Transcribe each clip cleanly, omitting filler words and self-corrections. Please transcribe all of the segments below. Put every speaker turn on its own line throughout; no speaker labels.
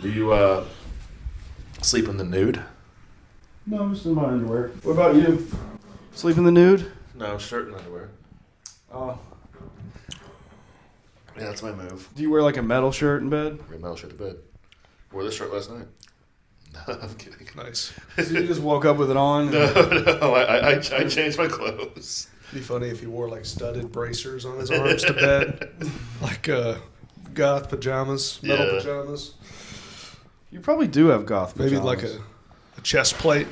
Do you sleep in the nude?
No, I'm just in my underwear. What about you? Sleep in the nude?
No, shirt and underwear.
Oh.
Yeah, that's my move.
Do you wear like a metal shirt in bed?
Wear a metal shirt to bed. Wore this shirt last night. No, I'm kidding.
Nice.
So you just woke up with it on?
No, I changed my clothes.
It'd be funny if he wore like studded bracers on his arms to bed, like goth pajamas, metal pajamas.
You probably do have goth pajamas.
Maybe like a chest plate.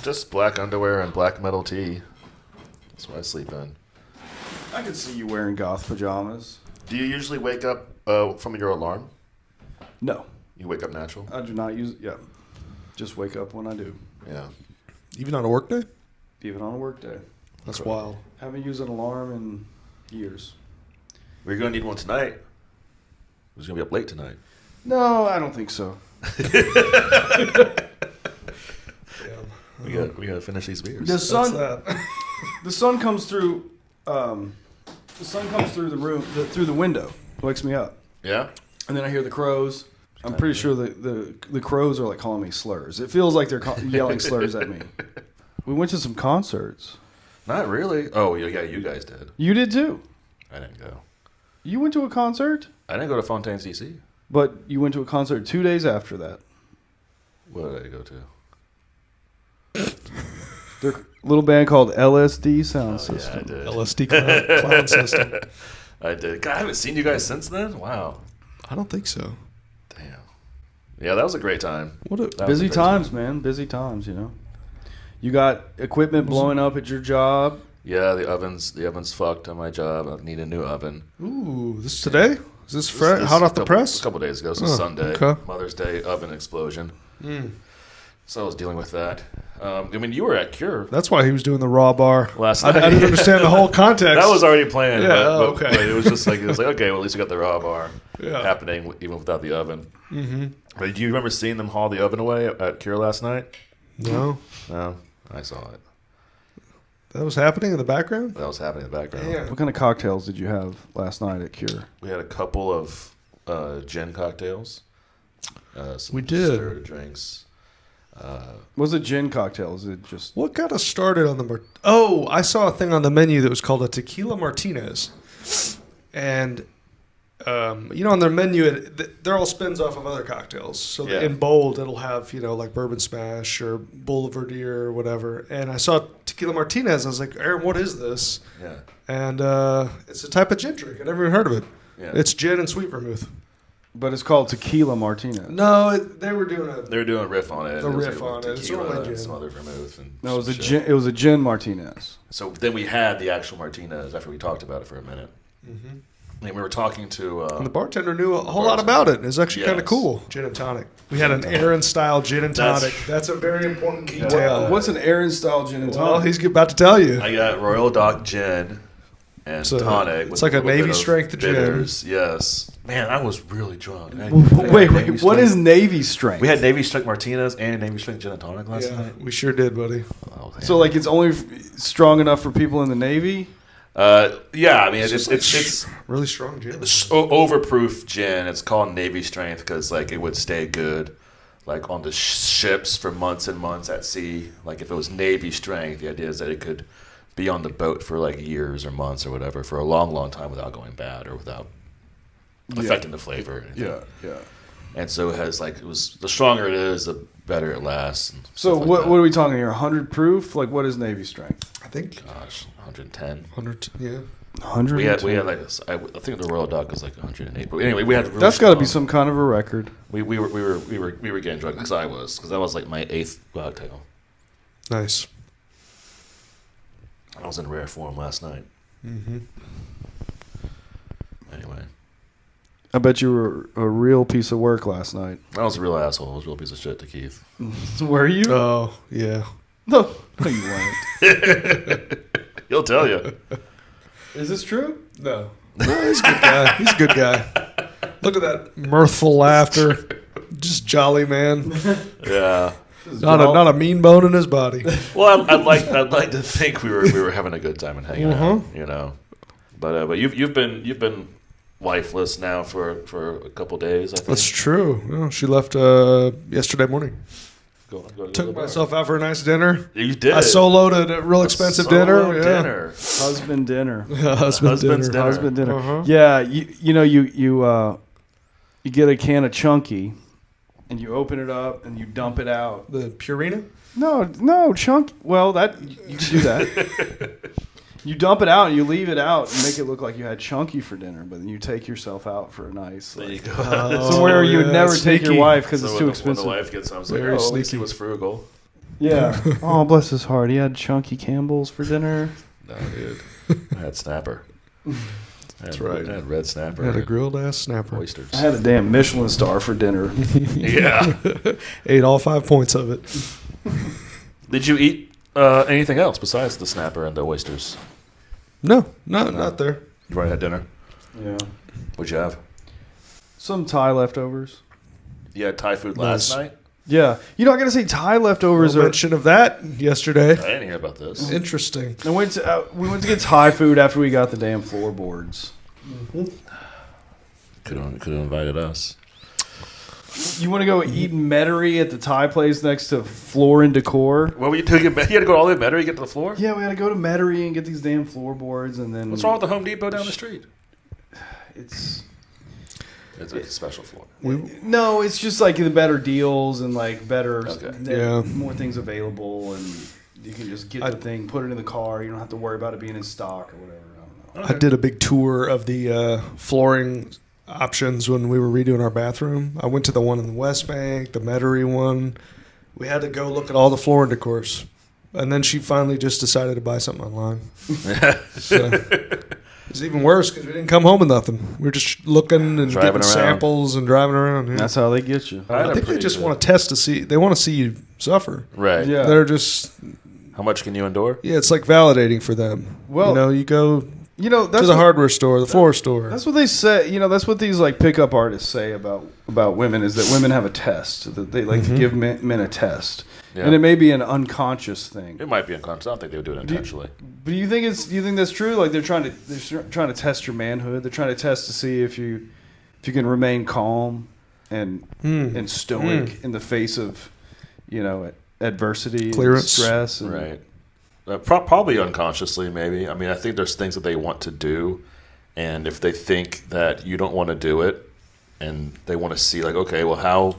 Just black underwear and black metal tee. That's what I sleep in.
I could see you wearing goth pajamas.
Do you usually wake up from your alarm?
No.
You wake up natural?
I do not use it. Yeah. Just wake up when I do.
Yeah.
Even on a work day?
Even on a work day.
That's wild.
Haven't used an alarm in years.
We're going to need one tonight. Who's going to be up late tonight?
No, I don't think so.
We got to finish these beers.
The sun comes through. The sun comes through the room through the window. Wakes me up.
Yeah?
And then I hear the crows. I'm pretty sure the crows are like calling me slurs. It feels like they're yelling slurs at me. We went to some concerts.
Not really. Oh, yeah, you guys did.
You did too.
I didn't go.
You went to a concert?
I didn't go to Fontaine's DC.
But you went to a concert 2 days after that.
What did I go to?
They're a little band called LSD Sound System.
Yeah, I did.
LSD clown system.
I did. God, I haven't seen you guys since then? Wow.
I don't think so.
Damn. Yeah, that was a great time.
Busy times, man. Busy times, you know. You got equipment blowing up at your job.
Yeah, the oven's fucked on my job. I need a new oven.
Ooh, this is today? Is this fresh? Hot off the press?
A couple days ago. So Sunday.
Okay.
Mother's Day oven explosion. So I was dealing with that. I mean, you were at Cure.
That's why he was doing the raw bar.
Last night.
I didn't understand the whole context.
That was already planned.
Yeah,
but,
okay.
But it was just like, okay, well, at least we got the raw bar happening even without the oven.
Mm-hmm.
But do you remember seeing them haul the oven away at Cure last night?
No.
No, I saw it.
That was happening in the background?
That was happening in the background.
Yeah.
What kind of cocktails did you have last night at Cure?
We had a couple of gin cocktails. Some
We did.
stirred drinks.
Was it gin cocktail? Is it just...
What got us started on the... Oh, I saw a thing on the menu that was called a Tequila Martinez. And, on their menu, they're all spins off of other cocktails. So in bold, it'll have, like Bourbon Smash or Boulevardier or whatever. And I saw Tequila Martinez. I was like, Aaron, what is this?
Yeah.
And it's a type of gin drink. I'd never even heard of it.
Yeah.
It's gin and sweet vermouth.
But it's called Tequila Martinez.
No, they were doing
They were doing a riff on it.
A
It was
riff on it. It's
tequila
only gin.
and some other vermouth. And
No, it was
some
a
shit.
gin. It was a gin Martinez.
So then we had the actual Martinez after we talked about it for a minute.
Mm-hmm.
And we were talking to...
and the bartender knew a whole lot about it. It was actually kind of
Yes.
cool. Gin and tonic. We had an Aaron-style gin and tonic. That's a very important detail.
What's an Aaron-style gin and tonic?
Well, he's about to tell you.
I got Royal Dock gin and tonic.
It's
with
like a
little bit
Navy
of
strength gin.
bitters. Yes. Man, I was really drunk.
Wait, what is Navy strength?
We had Navy strength Martinez and Navy strength gin and tonic last night.
We sure did, buddy.
Oh,
So, like, it's only strong enough for people in the Navy?
yeah, I mean, it's
Really strong gin.
overproof gin. It's called Navy strength because, like, it would stay good, like, on the ships for months and months at sea. Like, if it was Navy strength, the idea is that it could be on the boat for, like, years or months or whatever for a long, long time without going bad or without affecting the flavor or anything.
Yeah.
And so the stronger it is, the better it lasts. And
So,
stuff like
what
that.
are we talking here? 100 proof? Like, what is Navy strength?
I think
Gosh, 110.
100. Yeah.
100.
We had like I think the Royal Duck was like 108. But anyway, we had really
That's got to be
strong-
some kind of a record.
We were getting drunk because that was like my 8th cocktail.
Nice.
I was in rare form last night.
Mm-hmm.
Anyway,
I bet you were a real piece of work last night.
I was a real asshole. I was a real piece of shit to Keith.
Were you?
Oh, yeah.
No, you weren't.
He'll tell you.
Is this true?
No. No, he's a good guy. He's a good guy. Look at that mirthful laughter. Just jolly man.
Yeah.
Not a mean bone in his body.
Well, I'd like to think we were having a good time and hanging out, you know. But you've been wifeless now for a couple days. I think.
That's true. Well, she left yesterday morning. Took myself out for a nice dinner.
You did.
I soloed a real expensive dinner. Yeah.
Dinner.
Husband dinner.
Husband's dinner.
Husband dinner.
Uh-huh.
Yeah, you get a can of Chunky, and you open it up and you dump it out.
The Purina?
No, Chunky. Well, that you can do that. You dump it out and you leave it out and make it look like you had Chunky for dinner, but then you take yourself out for a nice.
There you go.
Somewhere you would never take
sneaky.
your wife because it's
So
too
when
expensive.
the wife gets home, it's like,
Very
at least he
sneaky.
was frugal.
Yeah. Oh, bless his heart. He had Chunky Campbell's for dinner.
No, dude. I had snapper.
That's right.
I had red snapper.
I had a grilled ass snapper.
Oysters.
I had a damn Michelin star for dinner.
Yeah.
Ate all 5 points of it.
Did you eat anything else besides the snapper and the oysters?
No, not there.
You already had dinner?
Yeah.
What'd you have?
Some Thai leftovers.
You had Thai food last
Nice.
night?
Yeah. You know, I got to say Thai leftovers
No
are...
mention of that yesterday.
I didn't hear about this.
Interesting.
we went to get Thai food after we got the damn floorboards.
Could have invited us.
You want to go eat in Metairie at the Thai place next to Floor and Decor?
What were you doing? You had to go all the way to Metairie to get to the floor?
Yeah, we had to go to Metairie and get these damn floorboards, and then...
What's wrong with the Home Depot down the street?
It's
It's a special floor.
No, it's just like the better deals and like better,
Yeah.
more things available, and you can just get the thing, put it in the car. You don't have to worry about it being in stock or whatever. I don't know.
I did a big tour of the flooring options when we were redoing our bathroom. I went to the one in the West Bank, the Metairie one. We had to go look at all the flooring decors. And then she finally just decided to buy something online. So, it was even worse because we didn't come home with nothing. We were just looking and
Driving
getting
around.
samples and driving around. Yeah.
That's how they get you.
I think they just want to test to see. They want to see you suffer.
Right.
Yeah.
They're just,
How much can you endure?
yeah, it's like validating for them.
Well,
you go
You know, that's
to the
what,
hardware store, the floor store.
That's what they say. You know, that's what these like pickup artists say about women is that women have a test, that they like to give men a test,
Yeah.
and it may be an unconscious thing.
It might be unconscious. I don't think they would do it intentionally.
But do you think that's true? Like they're trying to test your manhood. They're trying to test to see if you can remain calm and stoic in the face of adversity,
Clearance.
and stress, and,
Right. Probably unconsciously, maybe. I mean, I think there's things that they want to do, and if they think that you don't want to do it, and they want to see, like, okay, well, how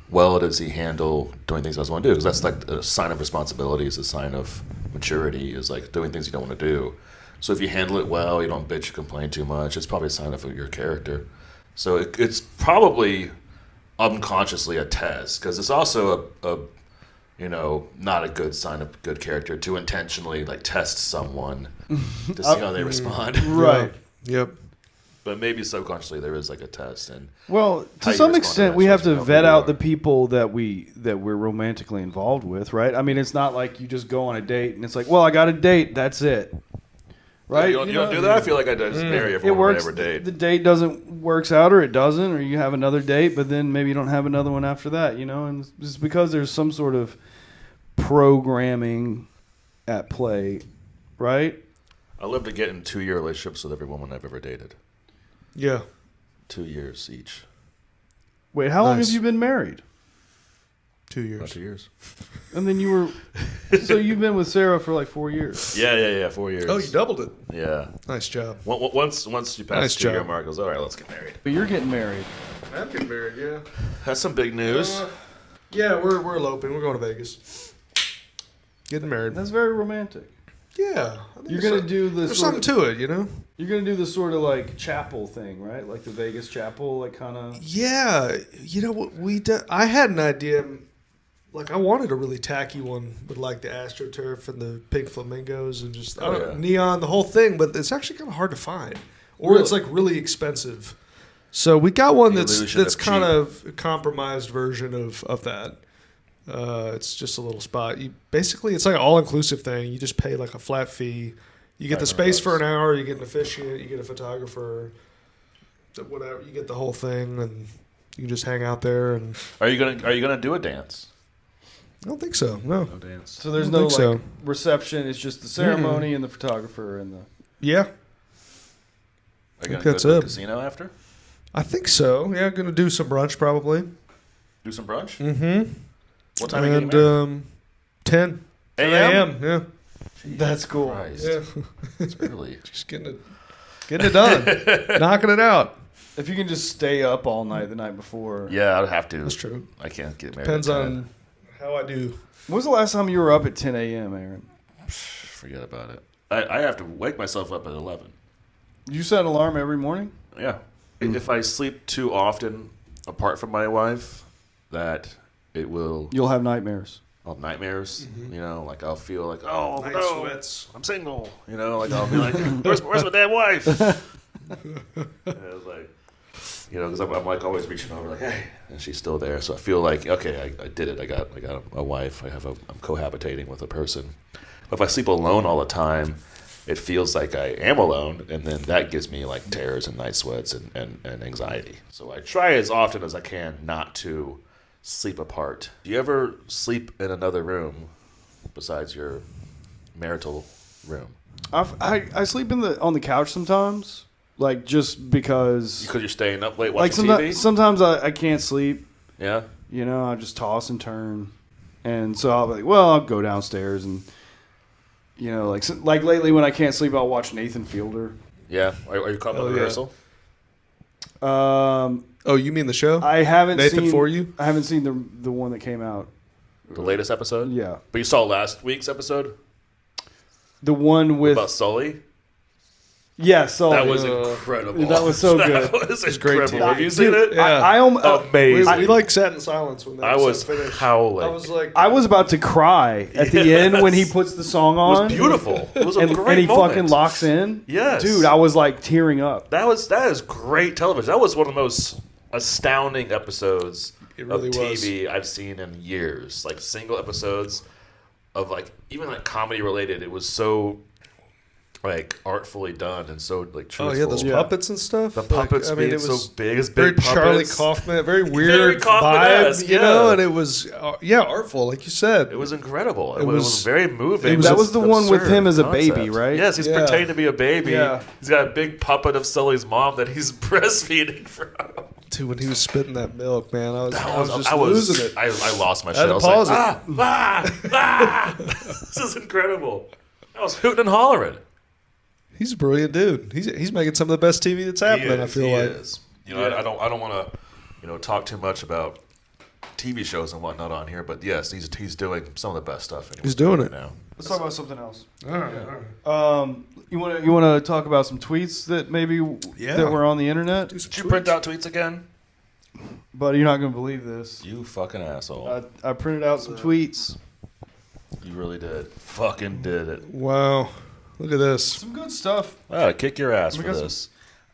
well does he handle doing things he doesn't want to do? Because that's like a sign of responsibility, is a sign of maturity, is like doing things you don't want to do. So if you handle it well, you don't bitch, you complain too much, it's probably a sign of your character. So it's probably unconsciously a test, because it's also a not a good sign of good character to intentionally like test someone to see how they respond.
right.
Yep.
But maybe subconsciously there is like a test, and
Well,
How
to
you
some
respond to
extent,
that
we have to
situation, how
vet
you
out
are.
the people that we're romantically involved with, right? I mean, it's not like you just go on a date and it's like, well, I got a date, that's it, right?
You don't do that. I feel like I just marry
It
everyone
works.
on whatever date.
The date works out, or it doesn't, or you have another date, but then maybe you don't have another one after that, and it's because there's some sort of programming at play, right?
I love to get in 2-year relationships with every woman I've ever dated.
Yeah.
2 years each.
Wait, how long
Nice.
have you been married?
2
About
years.
2 years.
And then you were, so you've been with Sarah for like 4 years.
Yeah, 4 years.
Oh, you doubled it.
Yeah.
Nice job.
Once you pass
Nice
the 2-year
job.
mark, I goes, all right, let's get married.
But you're getting married.
I'm getting married, yeah.
That's some big news.
Yeah, we're eloping. We're going to Vegas. Getting married.
That's very romantic.
Yeah. I think
You're
there's
gonna do this.
There's something to it, you know?
You're gonna do this sort of like chapel thing, right? Like the Vegas chapel, like kind of.
Yeah. You know what? I had an idea. Like, I wanted a really tacky one with, like, the AstroTurf and the pink flamingos and just neon, the whole thing. But it's actually kind of hard to find. Or
Really?
it's, like, really expensive. So we got one
The
that's
illusion of
kind
cheap.
of a compromised version of that. It's just a little spot. Basically, it's like an all-inclusive thing. You just pay, like, a flat fee. You get the space for an hour. You get an officiant. You get a photographer. Whatever. You get the whole thing, and you can just hang out there. And
Are you gonna do a dance?
I don't think so. No.
No dance.
So there's
I
no
don't
like
think so.
reception. It's just the ceremony and the photographer and the.
Yeah.
Are you going to
that's
go to
it.
the casino after?
I think so. Yeah, going to do some brunch probably.
Do some brunch?
Mm-hmm.
What time are you
And
getting married?
10
a.m.?
Yeah.
That's cool.
Christ.
Yeah.
It's early.
Just getting it done. Knocking it out.
If you can just stay up all night the night before.
Yeah, I'd have to.
That's true.
I can't get married.
Depends
at 10.
on how I do.
When was the last time you were up at 10 a.m., Aaron?
Forget about it. I have to wake myself up at 11.
You set an alarm every morning?
Yeah. If I sleep too often apart from my wife, that it will...
You'll have nightmares.
I'll have nightmares. You know, like I'll feel like, oh,
Night
no,
sweats.
I'm single. You know, like I'll be like, where's my damn wife? And it's like, you know, because I'm like always reaching over like, hey, and she's still there. So I feel like, okay, I did it. I got a wife. I'm cohabitating with a person. But if I sleep alone all the time, it feels like I am alone, and then that gives me like terrors and night sweats and anxiety. So I try as often as I can not to sleep apart. Do you ever sleep in another room besides your marital room?
I sleep on the couch sometimes, like just because
Because you're staying up late
like
watching TV?
sometimes I can't sleep.
Yeah?
You know, I just toss and turn, and so I'll be like, well, I'll go downstairs and you know, like lately when I can't sleep, I'll watch Nathan Fielder.
Yeah? Are you caught up on rehearsal?
Oh, you mean the show?
I haven't
Nathan
seen
For You?
I haven't seen the one that came out.
The latest episode?
Yeah,
But you saw last week's episode?
the one with
About Sully?
so
That was incredible.
That was so good.
That was
great
incredible.
TV.
Have you seen it?
Yeah.
I
Amazing.
We like sat in silence when that
I was
finished.
howling.
I was like,
I was about to cry at the end when he puts the song
It
on.
was beautiful. It was a
and,
great
and he
moment.
fucking locks in.
Yes.
Dude, I was like tearing up.
That is great television. That was one of the most astounding episodes
It really
of TV I've seen in years. Like single episodes of like even like comedy related. It was so like artfully done and so like truthful.
oh yeah, those puppets and stuff.
The puppets
like, I mean,
being
it was
so big, as
very
big
Charlie
puppets.
Kaufman, very weird
Kaufman-esque,
vibe, you know. And it was artful, like you said.
It was incredible. It
was-
was very moving.
That was the one with
absurd
him as a
concept.
baby, right?
Yes, he's
Yeah.
pretending to be a baby.
Yeah.
He's got a big puppet of Sully's mom that he's breastfeeding from.
Dude, when he was spitting that milk, man, I was just losing it.
I lost my
I
shit.
had
I
to
was
pause
like, this is incredible. I was hooting and hollering.
He's a brilliant dude. He's making some of the best TV that's happening. I feel like.
Is. You know, I don't want to, talk too much about TV shows and whatnot on here, but yes, he's doing some of the best stuff.
He's doing it
now.
Let's talk about something else.
All right.
You want to talk about some tweets that maybe that were on the internet?
Did you print out tweets again?
But you're not going to believe this.
You fucking asshole.
I printed out some tweets.
You really did. Fucking did it.
Wow. Look at this.
Some good stuff.
I gotta kick your ass for
got
this.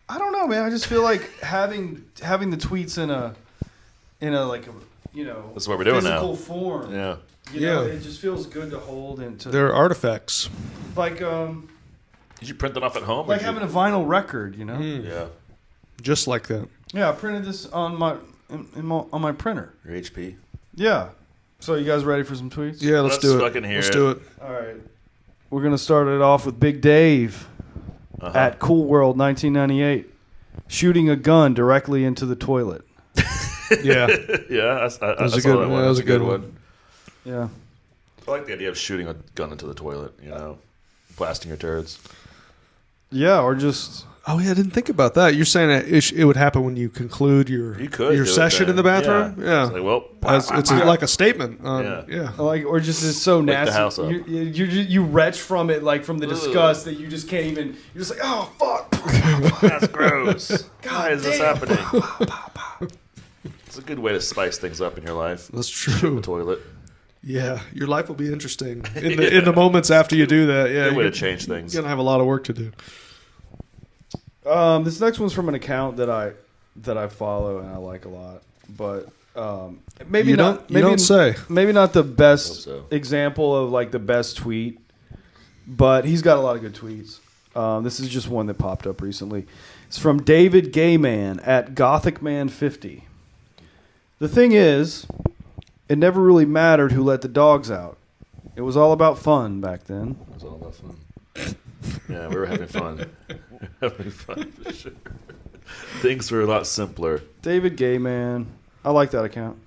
I don't know, man. I just feel like having the tweets in a like a
That's what we're doing now.
physical form.
Yeah.
You know,
Yeah.
it just feels good to hold and to
They're artifacts.
like
Did you print them off at home?
like having a vinyl record, you know?
Yeah.
Just like that.
Yeah, I printed this on on my printer.
Your HP.
Yeah. So you guys ready for some tweets?
Yeah, let's do it.
fucking hear
Let's
it.
do it.
All right. We're gonna start it off with Big Dave at Cool World 1998, shooting a gun directly into the toilet.
Yeah.
Yeah,
That was a good one. That was a good one.
Yeah.
I like the idea of shooting a gun into the toilet, blasting your turds.
Yeah, or just
Oh yeah, I didn't think about that. You're saying that it would happen when you conclude your
You could do it
session
then.
in the bathroom. Yeah,
It's like, well,
it's like a statement.
Yeah.
Yeah.
like, or just is so
the
nasty.
house up.
You retch from it, like from the disgust that you just can't even. You're just like, oh fuck.
that's gross. Why is this happening? It's a good way to spice things up in your life.
That's
The
true.
toilet.
Yeah, your life will be interesting in the moments after you do that. Yeah,
Good way to
you're
change things.
gonna have a lot of work to do.
This next one's from an account that I follow and I like a lot, but maybe
You
not.
don't- you don't say.
Maybe not the best
Hope so.
example of like the best tweet, but he's got a lot of good tweets. This is just one that popped up recently. It's from David Gayman at GothicMan50. The thing is, it never really mattered who let the dogs out. It was all about fun back then.
It was all about fun. Yeah, we were having fun. Having fun for sure. Things were a lot simpler.
David Gayman. I like that account.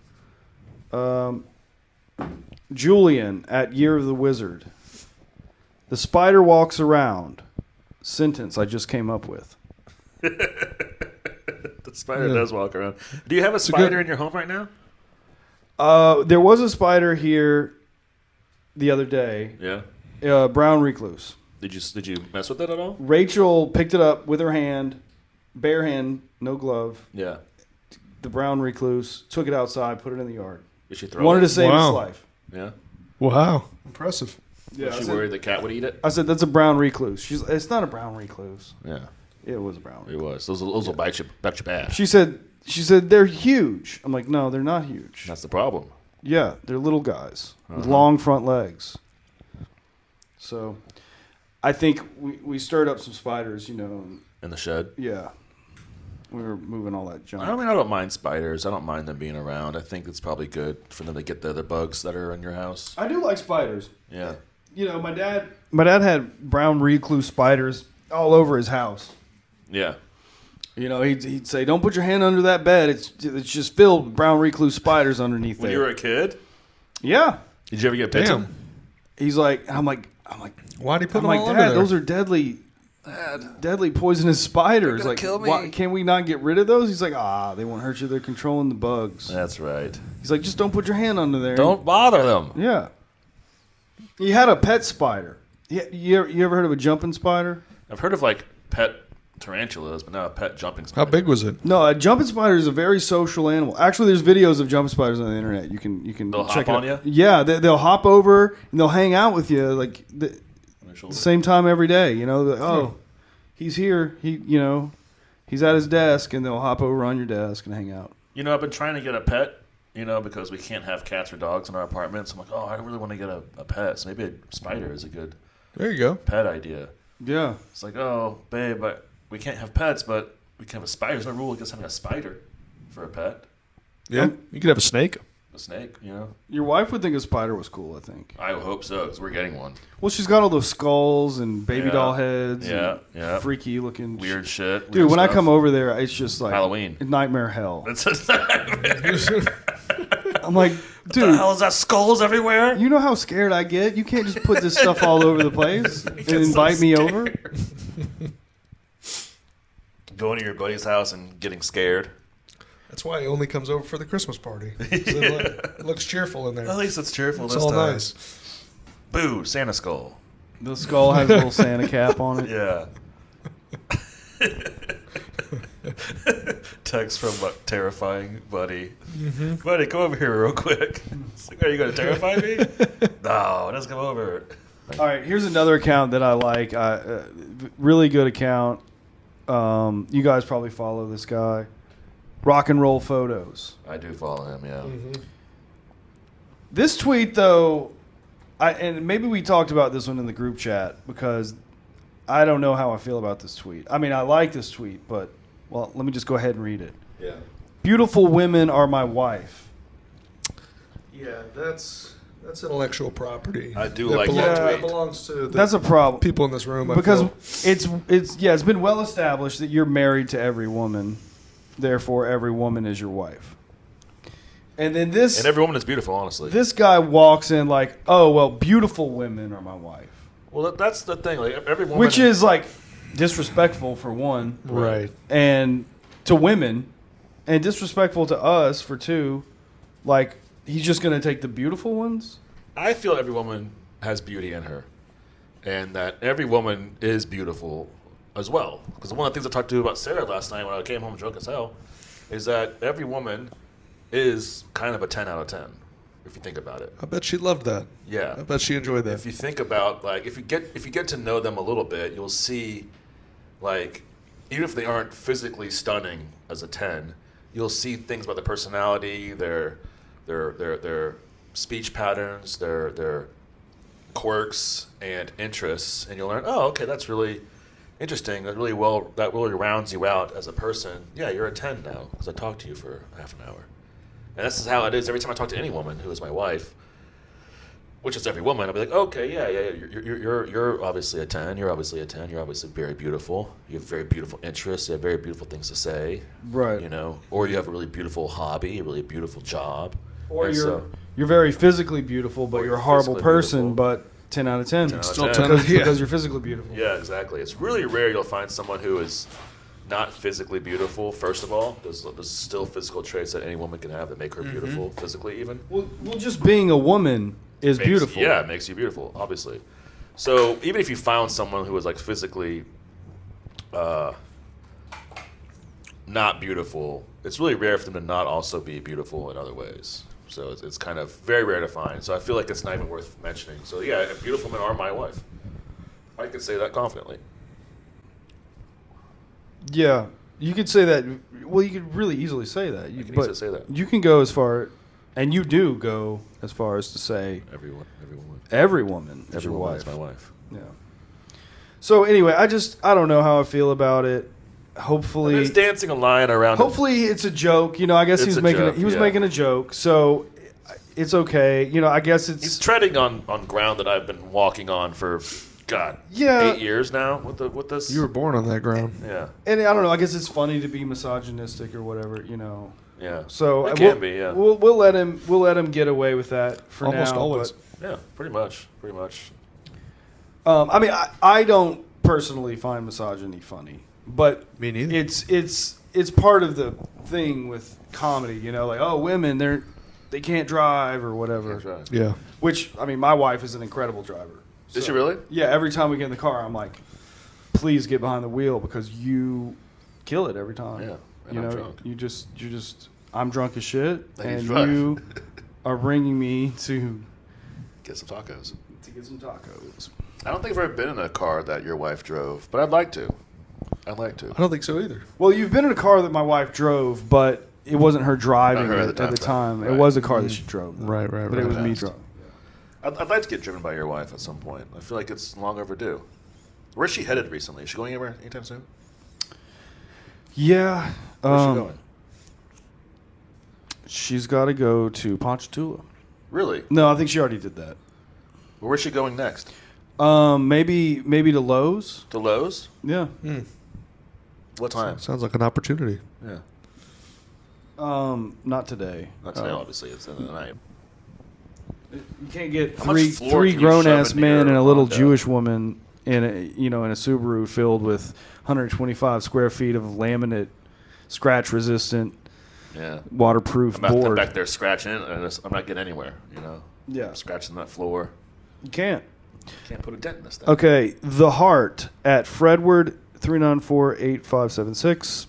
Julian at Year of the Wizard. The spider walks around. Sentence I just came up with.
The spider does walk around. Do you have a spider in your home right now?
There was a spider here the other day.
Yeah.
Brown recluse.
Did you mess with it at all?
Rachel picked it up with her hand, bare hand, no glove.
Yeah.
The brown recluse, took it outside, put it in the yard.
Did she throw
Wanted
it?
to save its life.
Yeah.
Wow. Impressive.
Yeah,
Was she worried the cat would eat it?
I said, that's a brown recluse. It's not a brown recluse.
Yeah.
It was a brown recluse.
It was. Those will bite your ass.
She said, they're huge. I'm like, no, they're not huge.
That's the problem.
Yeah, they're little guys with long front legs. So I think we stirred up some spiders,
In the shed?
Yeah. We were moving all that junk.
I don't mind spiders. I don't mind them being around. I think it's probably good for them to get the other bugs that are in your house.
I do like spiders.
Yeah.
My dad had brown recluse spiders all over his house.
Yeah.
He'd say, "Don't put your hand under that bed. It's just filled with brown recluse spiders underneath
When
there."
you were a kid?
Yeah.
Did you ever get bitten?
Damn.
He's like, I'm like,
Why'd he put
I'm
them
like,
all
Dad,
under there?
those are deadly poisonous spiders.
They're
Like,
gonna kill me.
why, can we not get rid of those? He's like, they won't hurt you. They're controlling the bugs.
That's right.
He's like, just don't put your hand under there.
Don't bother them.
Yeah. He had a pet spider. You ever heard of a jumping spider?
I've heard of pet tarantulas, but not a pet jumping spider.
How big was it?
No, a jumping spider is a very social animal. Actually, there's videos of jumping spiders on the internet. You can
They'll
check
hop
it
on
out.
you?
Yeah, they'll hop over and they'll hang out with you the same time every day. He's here. He's at his desk, and they'll hop over on your desk and hang out.
I've been trying to get a pet, because we can't have cats or dogs in our apartments. I'm like, I really want to get a pet. So maybe a spider is a good
There you go.
pet idea.
Yeah.
It's like, babe, but we can't have pets, but we can have a spider. There's no rule against having a spider for a pet.
Yeah. You could have a snake.
A snake,
Your wife would think a spider was cool, I think.
I hope so, because we're getting one.
Well, she's got all those skulls and baby
Yeah.
doll heads.
Yeah,
and
yeah.
freaky looking.
Weird shit.
Dude,
weird
when I
stuff.
come over there, it's just like
Halloween.
nightmare hell.
It's a nightmare.
I'm like,
What the
dude,
hell is that? Skulls everywhere?
you know how scared I get? You can't just put this stuff all over the place and
get so
invite me over.
Going to your buddy's house and getting scared.
That's why he only comes over for the Christmas party. It looks cheerful in there.
At least it's cheerful
It's
this
all
time.
nice.
Boo, Santa skull.
The skull has a little Santa cap on it.
Yeah. Text from terrifying buddy. Buddy, come over here real quick. It's like, are you going to terrify me? No, just come over.
All right, here's another account that I like. Really good account. You guys probably follow this guy. Rock and Roll Photos.
I do follow him, yeah.
This tweet, though, and maybe we talked about this one in the group chat because I don't know how I feel about this tweet. I mean, I like this tweet, but, well, let me just go ahead and read it.
Yeah.
Beautiful women are my wife.
Yeah, that's intellectual property.
I do like that
That
tweet.
belongs to the
That's a problem.
people in this room. I
Because
feel.
it's been well established that you're married to every woman, therefore every woman is your wife. And then
And every woman is beautiful, honestly.
this guy walks in like, oh well, beautiful women are my wife,
Well, that's the thing. Like every woman,
which is like disrespectful for one,
Right.
and to women, and disrespectful to us for two. Like he's just gonna take the beautiful ones.
I feel every woman has beauty in her, and that every woman is beautiful as well. Because one of the things I talked to about Sarah last night when I came home drunk as hell is that every woman is kind of a 10 out of 10 if you think about it.
I bet she loved that.
Yeah.
I bet she enjoyed that.
If you think about if you get to know them a little bit, you'll see like even if they aren't physically stunning as a 10, you'll see things about their personality, their speech patterns, their quirks and interests, and you'll learn, oh, okay, that's really interesting. That really rounds you out as a person. Yeah, you're a 10 now because I talked to you for half an hour. And this is how it is every time I talk to any woman who is my wife. which is every woman, I'll be like, okay, yeah, you're obviously a 10. You're obviously a 10. You're obviously very beautiful. You have very beautiful interests. You have very beautiful things to say.
Right.
You know, or you have a really beautiful hobby, a really beautiful job.
Or
And
you're very physically beautiful, but
Or
you're a
you're
horrible
physically
person,
beautiful.
but 10 out of 10.
10 out of
Still
10.
10.
Because you're physically beautiful.
Yeah, exactly. It's really rare you'll find someone who is not physically beautiful. First of all, there's still physical traits that any woman can have that make her beautiful, physically even.
Well, just being a woman is beautiful.
Yeah, it makes you beautiful, obviously. So even if you found someone who was like physically not beautiful, it's really rare for them to not also be beautiful in other ways. So it's kind of very rare to find. So I feel like it's not even worth mentioning. So yeah, beautiful women are my wife. I can say that confidently.
Yeah, you could say that. Well, you could really easily say that.
I can
but
easily say that.
You can go as far, and you do go as far as to say
Every woman
is your
woman
wife.
is my wife.
Yeah. So anyway, I don't know how I feel about it. Hopefully,
It's dancing a line around.
hopefully it's a joke. You know, I guess
It's a
he
joke,
was
yeah.
making a joke, so it's okay. You know, I guess
He's
it's
treading on ground that I've been walking on for, God,
Yeah.
8 years now with this.
You were born on that ground.
Yeah,
and I don't know. I guess it's funny to be misogynistic or whatever. You know.
yeah.
So
it
we'll,
can be, yeah.
We'll let him get away with that for
Almost
now.
always.
Yeah, pretty much.
I mean, I don't personally find misogyny funny, but
Me neither.
it's part of the thing with comedy. You know, like, oh, women they can't drive or whatever.
That's right.
Yeah.
Which, I mean, my wife is an incredible driver.
Did
So,
you really?
Yeah. Every time we get in the car, I'm like, please get behind the wheel because you kill it every time.
Yeah, and
You
I'm
know,
drunk.
you're just I'm drunk as shit,
And
and
he's drunk.
you are bringing me to
Get some tacos.
get some tacos.
I don't think I've ever been in a car that your wife drove, but I'd like to.
I don't think so either.
Well, you've been in a car that my wife drove, but it wasn't her driving
Not her
it at the time.
right.
It was a car that she drove. though.
Right,
But it was me
Past.
driving.
I'd like to get driven by your wife at some point. I feel like it's long overdue. Where's she headed recently? Is she going anywhere anytime soon?
Yeah.
Where's she going?
She's got to go to Ponchatoula.
Really?
No, I think she already did that.
Well, where's she going next?
Maybe to Lowe's.
To Lowe's?
Yeah.
What time?
Sounds like an opportunity.
Yeah.
Not today.
Not today, obviously. It's in the night.
You can't get
How much floor
three
can you
grown
shove
ass
into
men
your
and a little
Honda?
Jewish woman in a Subaru filled with 125 square feet of laminate, scratch resistant,
Yeah.
waterproof
I'm
board.
back there scratching, and I'm not getting anywhere. You know.
Yeah.
I'm scratching that floor.
You can't.
Can't put a dent in this thing.
Okay, The Heart at Fredward 394-8576.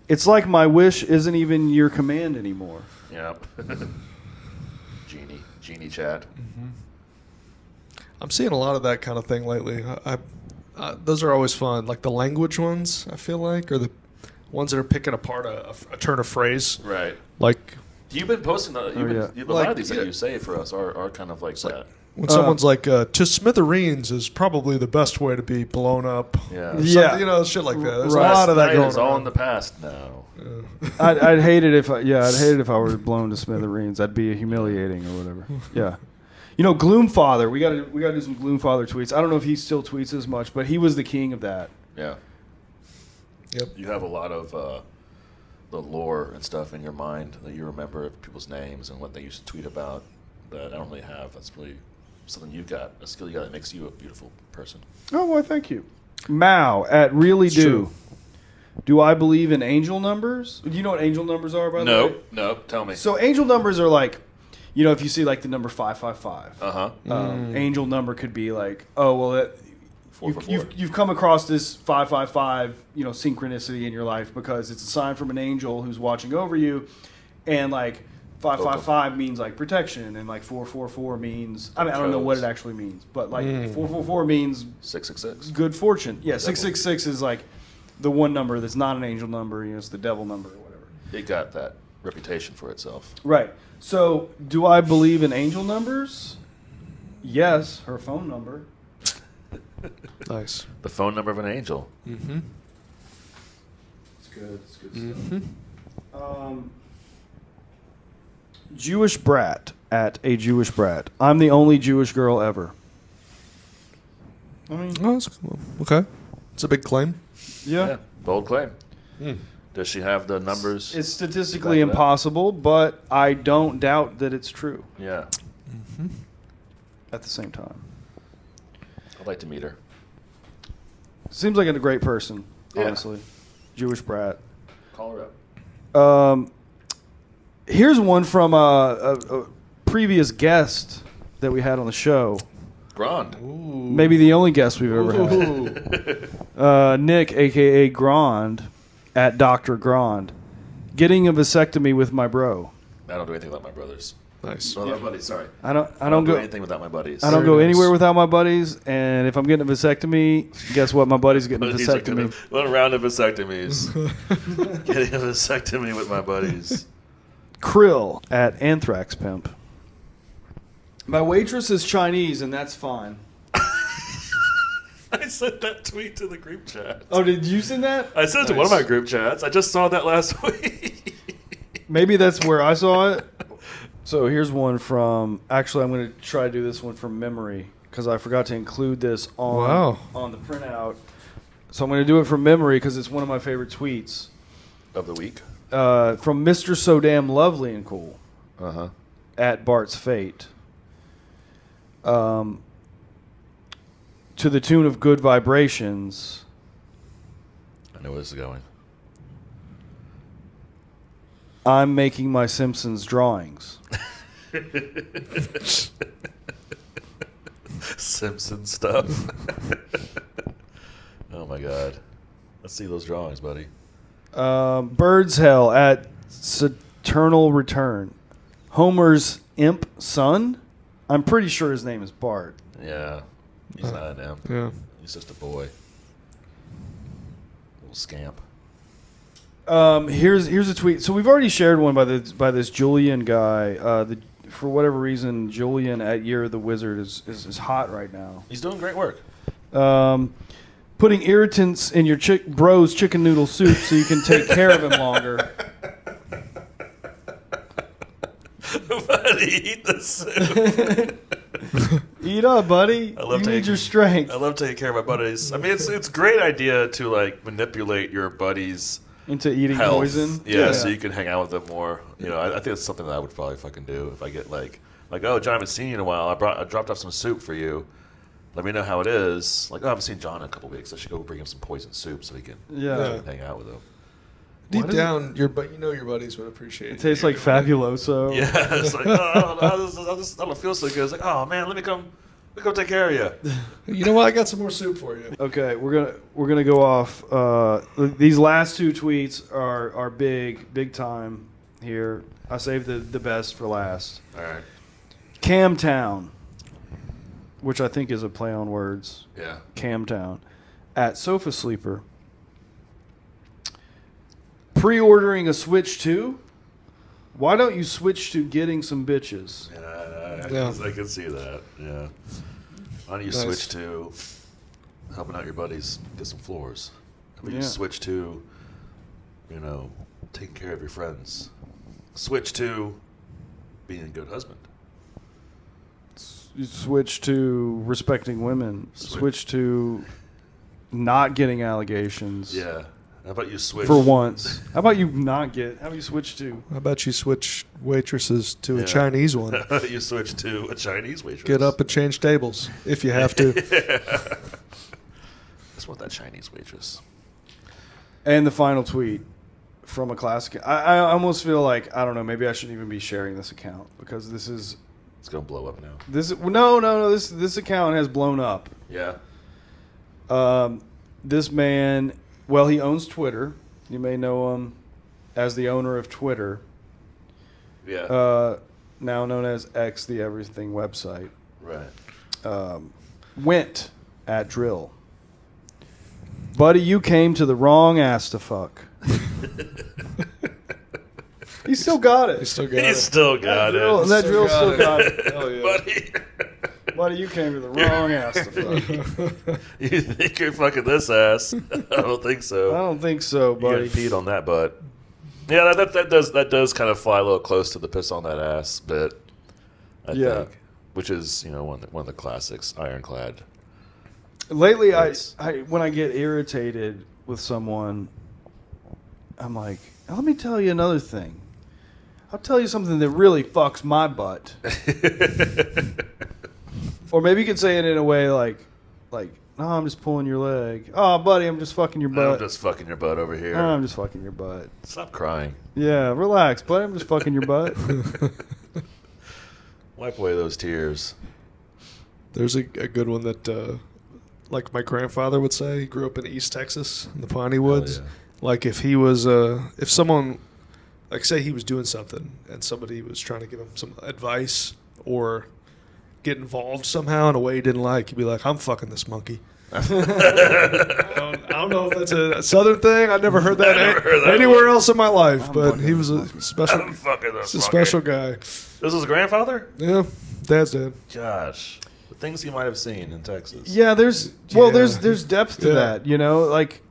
It's like my wish isn't even your command anymore.
Yep. Genie chat.
I'm seeing a lot of that kind of thing lately. Those are always fun. Like the language ones, I feel like, or the ones that are picking apart a turn of phrase.
Right.
Like
You've been posting. A lot
Like,
of these
yeah.
that you say for us are kind of like that.
when someone's like, to smithereens is probably the best way to be blown up.
Yeah.
Or
Yeah.
something, shit like that. There's
Right.
a lot of that
Night
going
is all in
on.
the past now.
I'd hate it if I were blown to smithereens. That'd be humiliating or whatever. Yeah. You know, Gloomfather. We gotta do some Gloomfather tweets. I don't know if he still tweets as much, but he was the king of that.
Yeah.
Yep.
You have a lot of the lore and stuff in your mind that you remember of people's names and what they used to tweet about that I don't really have. That's really something you got, a skill you got that makes you a beautiful person.
Oh, well, thank you. Mao at Really
It's
Do.
true.
Do I believe in angel numbers? Do you know what angel numbers are, by the way?
Nope. Tell me.
So angel numbers are like, if you see like the number 555, angel number could be like, oh, well, that,
444.
you've come across this 555, synchronicity in your life because it's a sign from an angel who's watching over you, and like 555 means like protection, and like 444 means I don't know what it actually means, but like 444 means
666.
good fortune. Yeah, 666 is like the one number that's not an angel number. It's the devil number or whatever.
It got that reputation for itself.
Right. So, do I believe in angel numbers? Yes. Her phone number.
Nice.
The phone number of an angel.
Mm-hmm.
It's good. It's good stuff. Jewish Brat at a Jewish brat. I'm the only Jewish girl ever. I mean,
Oh, that's cool. Okay. It's a big claim.
yeah.
Bold claim. Does she have the numbers?
It's statistically
Back it up.
impossible, but I don't doubt that it's true
Yeah.
at the same time.
I'd like to meet her.
Seems like a great person,
Yeah.
honestly. Jewish brat.
Call her up.
Here's one from a previous guest that we had on the show.
Grand.
Maybe the only guest we've ever had. Nick, a.k.a. Grand, at Dr. Grand. Getting a vasectomy with my bro.
I don't do anything without my brothers.
Nice.
No, my buddies, sorry.
I don't
do
go
anything without my buddies.
I don't
Very
go
nice.
anywhere without my buddies, and if I'm getting a vasectomy, guess what? My buddy's getting a
Buddies are gonna-
vasectomy.
One round of vasectomies. Getting a vasectomy with my buddies.
Krill at Anthrax Pimp. My waitress is Chinese, and that's fine.
I sent that tweet to the group chat.
Oh, did you send that?
I sent it to one of my group chats. I just saw that last week.
Maybe that's where I saw it. So here's one from. Actually, I'm going to try to do this one from memory because I forgot to include this on the printout. So I'm going to do it from memory because it's one of my favorite tweets
Of the week.
from Mr. So Damn Lovely and Cool
Uh-huh.
at Bart's Fate. To the tune of Good Vibrations.
I know where this is going.
I'm making my Simpsons drawings.
Simpson stuff. Oh my god. Let's see those drawings, buddy.
Bird's Hell at Saturnal Return. Homer's imp son? I'm pretty sure his name is Bart.
Yeah. He's not an imp.
Yeah.
He's just a boy. Little scamp.
Here's a tweet. So we've already shared one by this Julian guy. For whatever reason, Julian at Year of the Wizard is hot right now.
He's doing great work.
Putting irritants in your bro's chicken noodle soup so you can take care of him longer.
Buddy, eat the soup.
Eat up, buddy.
I love
you
taking-
need your strength.
I love taking care of my buddies. I mean, it's a great idea to like manipulate your buddies'
Into eating
health.
poison.
Yeah, so you can hang out with them more. You know, I think it's something that I would probably fucking do if I get like, oh, John, I haven't seen you in a while. I dropped off some soup for you. Let me know how it is. Like, oh, I haven't seen John in a couple weeks. I should go bring him some poison soup so he can
Yeah.
hang out with him.
Deep
What is
down, your buddies would appreciate
It tastes like Fabuloso.
Yeah, it's like, oh, I don't feel so good. It's like, oh man, let me come take care of you.
You know what? I got some more soup for you.
Okay, we're gonna go off. These last two tweets are big time here. I saved the best for last.
All right.
Camtown, which I think is a play on words.
Yeah.
Camtown, at Sofa Sleeper. Pre-ordering a Switch 2? Why don't you switch to getting some bitches?
Yeah, I can see that. Yeah. Why don't you
Nice.
switch to helping out your buddies get some floors? How about
Yeah.
you switch to, taking care of your friends? Switch to being a good husband.
You switch to respecting women. Switch to not getting allegations.
Yeah. How about you switch
For once. How about you switch to?
How about you switch waitresses to
Yeah.
a Chinese one?
How about you switch to a Chinese waitress?
Get up and change tables if you have to.
Just want that Chinese waitress.
And the final tweet from a classic. I almost feel like, I don't know, maybe I shouldn't even be sharing this account because this is
It's gonna blow up now.
no. This account has blown up.
Yeah.
This man, well, he owns Twitter. You may know him as the owner of Twitter,
Yeah.
now known as X, the Everything website.
Right.
Went at Drill. Buddy, you came to the wrong ass to fuck. He still got it.
You still got
He's
it.
still got
Drill,
it.
that Drill still got it.
Oh, yeah.
Buddy.
Buddy, you came to the wrong ass to fuck.
You think you're fucking this ass? I don't think
I
so.
don't think so,
You
buddy.
get peed on that butt. Yeah, that does kind of fly a little close to the piss on that ass bit. I think, which is one of the classics, Ironclad.
Lately, I when I get irritated with someone, I'm like, let me tell you another thing. I'll tell you something that really fucks my butt. Or maybe you could say it in a way like, no, I'm just pulling your leg. Oh, buddy, I'm just fucking your butt.
I'm just fucking your butt over here.
No, I'm just fucking your butt.
Stop crying.
Yeah, relax, buddy. I'm just fucking your butt.
Wipe away those tears.
There's a good one that, like my grandfather would say. He grew up in East Texas, in the Piney Woods.
Yeah.
Like if he was, if someone, like say he was doing something and somebody was trying to give him some advice or get involved somehow in a way he didn't like, he'd be like, I'm fucking this monkey. I don't know if that's a Southern thing. I never heard that anywhere else in my life, but he was a special guy.
This was a grandfather?
Yeah, Dad's dad.
Gosh. The things he might have seen in Texas.
Yeah, there's depth to that, like,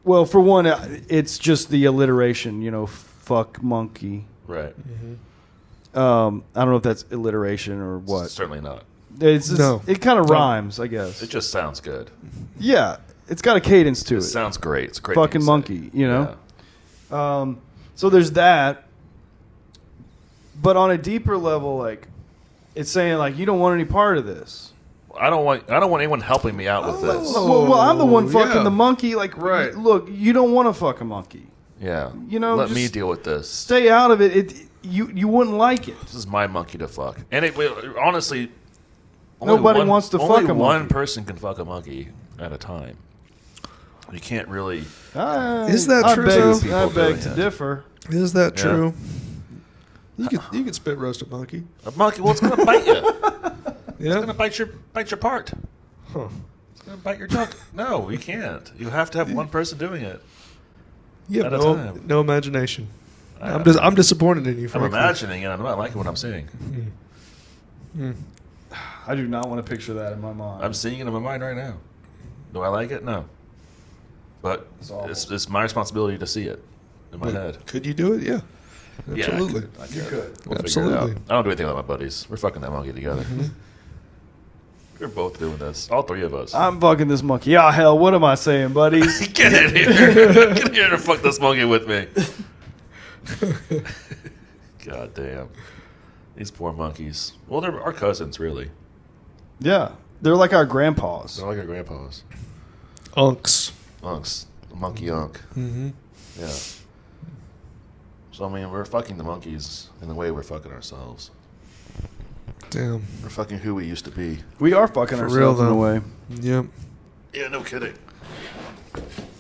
well, for one, it's just the alliteration, fuck monkey.
Right.
Mm-hmm.
I don't know if that's alliteration or what.
Certainly not.
It's just, it kind of rhymes, I guess.
It just sounds good.
Yeah, it's got a cadence to it.
It sounds great. It's a great.
Fucking monkey, Yeah. So there's that. But on a deeper level, like, it's saying like you don't want any part of this.
I don't want anyone helping me out with this.
Well, I'm the one fucking the monkey. Like,
right.
Look, you don't want to fuck a monkey.
Yeah.
Let
me deal with this.
Stay out of it. You wouldn't like it.
This is my monkey to fuck. And honestly,
nobody wants to fuck a monkey.
Only one person can fuck a monkey at a time. You can't really.
Is that true?
I beg to differ.
Is that true? You could spit roast a monkey.
A monkey? Well, it's gonna bite you.
Yeah.
It's gonna bite your part.
Huh.
It's gonna bite your junk. No, you can't. You have to have one person doing it.
You have
at a time.
No imagination. I'm disappointed in you.
I'm imagining it. I'm not liking what I'm seeing.
I do not want to picture that in my mind.
I'm seeing it in my mind right now. Do I like it? No. But it's my responsibility to see it in my head.
Could you do it? Yeah. Absolutely.
Yeah,
you could.
We'll
Absolutely.
figure it out. I don't do anything with my buddies. We're fucking that monkey together. We're both doing this. All three of us.
I'm fucking this monkey. Ah, hell, what am I saying, buddies?
Get in here. Get in here and fuck this monkey with me. God damn. These poor monkeys. Well, they're our cousins, really.
Yeah. They're like our grandpas.
They're like our grandpas.
Unks.
Unks. Monkey unk.
Mm-hmm.
Yeah. So, I mean, we're fucking the monkeys in the way we're fucking ourselves.
Damn.
We're fucking who we used to be.
We are fucking
For
ourselves
real,
in a
though.
way.
Yep.
Yeah, no kidding.